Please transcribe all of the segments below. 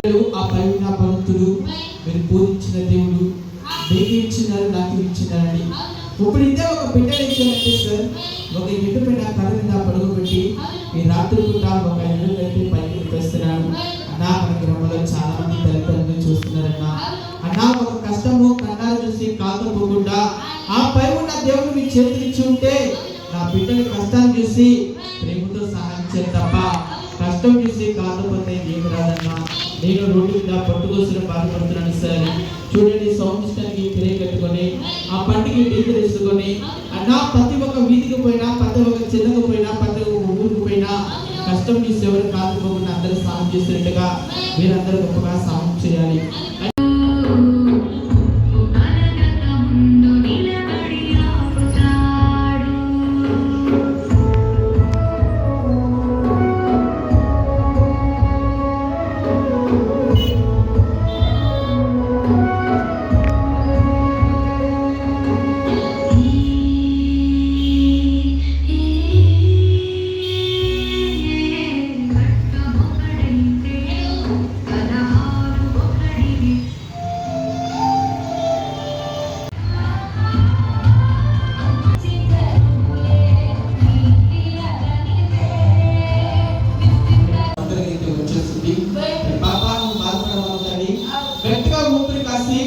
ఆ పైన భక్తుడు మీరు పూజించిన దేవుడు మీకు ఇచ్చినారు, నాకు ఇచ్చినారని. ఇప్పుడు ఇదే ఒక బిడ్డలు ఇచ్చారంటే సార్, ఒక ఇంటి పైన కర్ర మీద పడుకోబెట్టి ఈ రాత్రి పూట ఒక ఇల్లు కలిపి పైకి తెస్తున్నాను అన్నా. మన గ్రామంలో చాలా మంది తల్లిదండ్రులు చూస్తున్నారన్నా. అన్నా ఒక కష్టము కన్నాలు చూసి కాకపోకుండా ఆ పై ఉన్న దేవుడు మీ చేతులు ఇచ్చి ఉంటే నా బిడ్డని కష్టాన్ని చూసి ప్రేమతో సహాయం చేయాలి తప్ప కష్టం చూసి కాకపోతే ఏమి రాదన్నా. నేను రోడ్డు మీద పట్టుకోసిన బాధపడుతున్నాను సార్. చూడండి, సౌండ్స్టానికి తిరిగి కట్టుకొని ఆ పంటికి డీజల్ వేసుకొని అన్నా ప్రతి ఒక్క వీధికి పోయినా, ప్రతి ఒక్క చిన్నకు పోయినా, ప్రతి ఒక్క ఊరికి పోయినా కష్టం చూసి ఎవరు కాకపోకుండా అందరూ సాయం చేసినట్టుగా మీరందరూ గొప్పగా సాయం చేయాలి. గట్టిగా ఊపిరి కాసి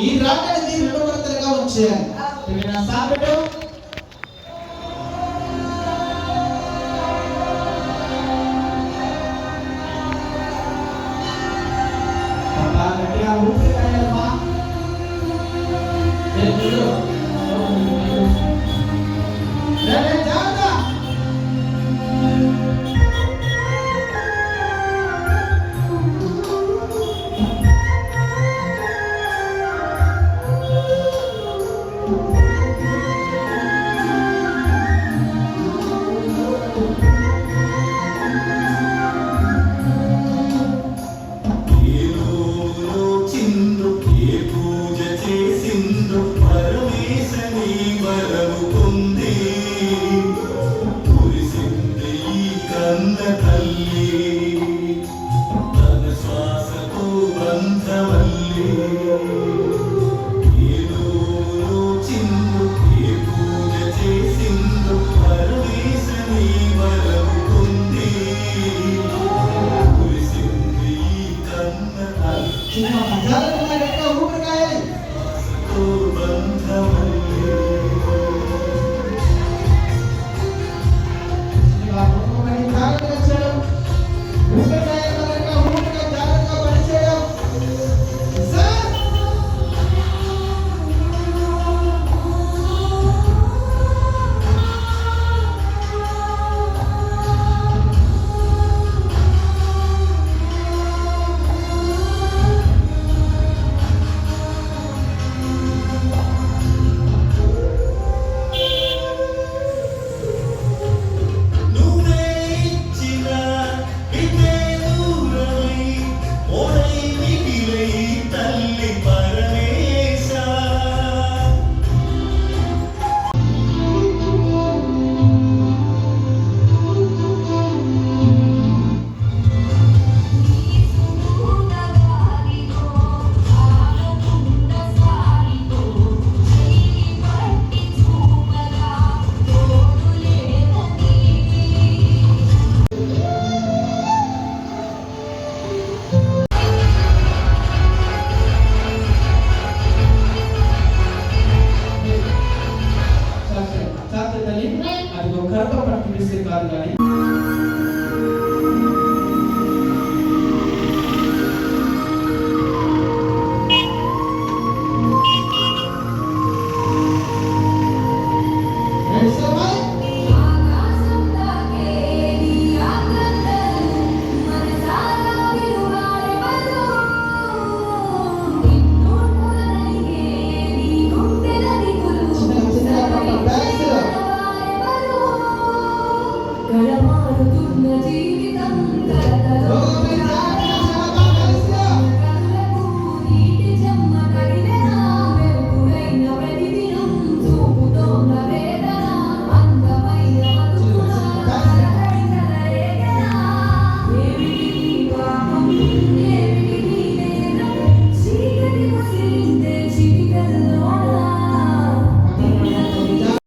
ఈ రాటని రెండు వరతలుగా ఉంచేయాలి. గట్టిగా ఊపిరి